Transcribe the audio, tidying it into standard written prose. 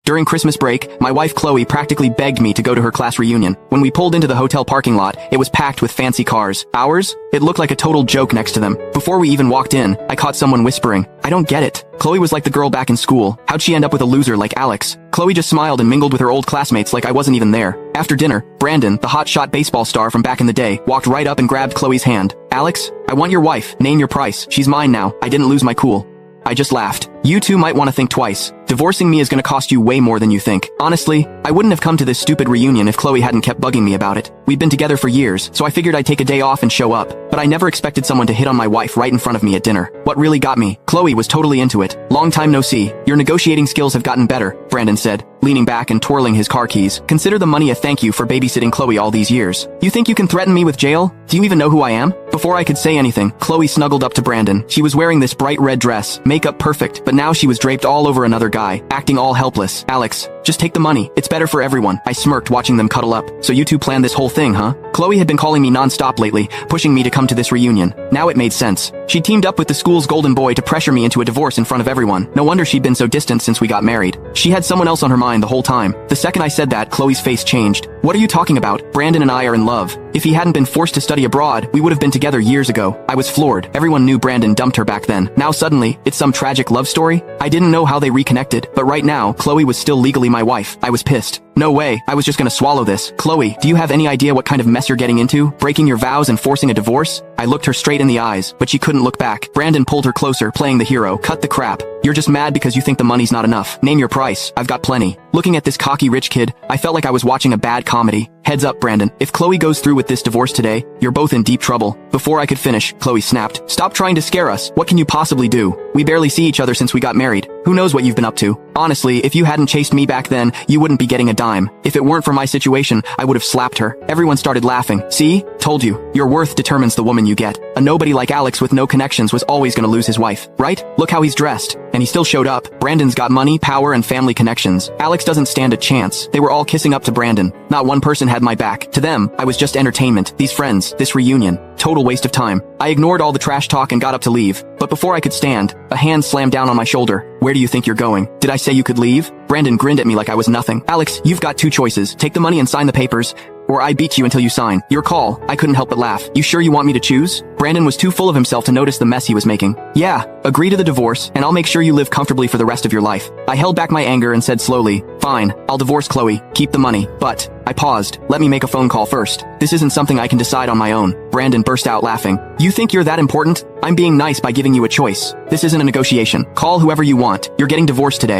During Christmas break, my wife Chloe practically begged me to go to her class reunion. When we pulled into the hotel parking lot, it was packed with fancy cars. Ours? It looked like a total joke next to them. Before we even walked in, I caught someone whispering, "I don't get it. Chloe was like the girl back in school. How'd she end up with a loser like Alex?" Chloe just smiled and mingled with her old classmates like I wasn't even there. After dinner, Brandon, the hotshot baseball star from back in the day, walked right up and grabbed Chloe's hand. "Alex, I want your wife. Name your price. She's mine now." I didn't lose my cool. I just laughed. "You two might want to think twice. Divorcing me is gonna cost you way more than you think." Honestly, I wouldn't have come to this stupid reunion if Chloe hadn't kept bugging me about it. We've been together for years, so I figured I'd take a day off and show up. But I never expected someone to hit on my wife right in front of me at dinner. What really got me? Chloe was totally into it. "Long time no see. Your negotiating skills have gotten better," Brandon said, leaning back and twirling his car keys. "Consider the money a thank you for babysitting Chloe all these years. You think you can threaten me with jail? Do you even know who I am?" Before I could say anything, Chloe snuggled up to Brandon. She was wearing this bright red dress, makeup perfect, but now she was draped all over another guy, acting all helpless. "Alex, just take the money. It's better for everyone." I smirked watching them cuddle up. "So you two planned this whole thing, huh?" Chloe had been calling me non-stop lately, pushing me to come to this reunion. Now it made sense. She teamed up with the school's golden boy to pressure me into a divorce in front of everyone. No wonder she'd been so distant since we got married. She had someone else on her mind the whole time. The second I said that, Chloe's face changed. "What are you talking about? Brandon and I are in love. If he hadn't been forced to study abroad, we would have been together years ago." I was floored. Everyone knew Brandon dumped her back then. Now suddenly, it's some tragic love story? I didn't know how they reconnected, but right now, Chloe was still legally my wife. I was pissed. No way, I was just gonna swallow this. "Chloe, do you have any idea what kind of mess you're getting into? Breaking your vows and forcing a divorce?" I looked her straight in the eyes, but she couldn't look back. Brandon pulled her closer, playing the hero. "Cut the crap. You're just mad because you think the money's not enough. Name your price. I've got plenty." Looking at this cocky rich kid, I felt like I was watching a bad comedy. "Heads up, Brandon. If Chloe goes through with this divorce today, you're both in deep trouble." Before I could finish, Chloe snapped, "Stop trying to scare us. What can you possibly do? We barely see each other since we got married. Who knows what you've been up to? Honestly, if you hadn't chased me back then, you wouldn't be getting a dime. If it weren't for my situation, I would have slapped her." Everyone started laughing. "See? Told you. Your worth determines the woman you get. A nobody like Alex with no connections was always gonna lose his wife, right? Look how he's dressed." And he still showed up. Brandon's got money, power, and family connections. Alex doesn't stand a chance. They were all kissing up to Brandon. Not one person had my back. To them, I was just entertainment. These friends, this reunion. Total waste of time. I ignored all the trash talk and got up to leave. But before I could stand, a hand slammed down on my shoulder. "Where do you think you're going? Did I say you could leave?" Brandon grinned at me like I was nothing. "Alex, you've got two choices. Take the money and sign the papers, or I beat you until you sign. Your call." I couldn't help but laugh. "You sure you want me to choose?" Brandon was too full of himself to notice the mess he was making. "Yeah, agree to the divorce, and I'll make sure you live comfortably for the rest of your life." I held back my anger and said slowly, "Fine, I'll divorce Chloe, keep the money, but..." I paused. "Let me make a phone call first. This isn't something I can decide on my own." Brandon burst out laughing. "You think you're that important? I'm being nice by giving you a choice. This isn't a negotiation. Call whoever you want. You're getting divorced today."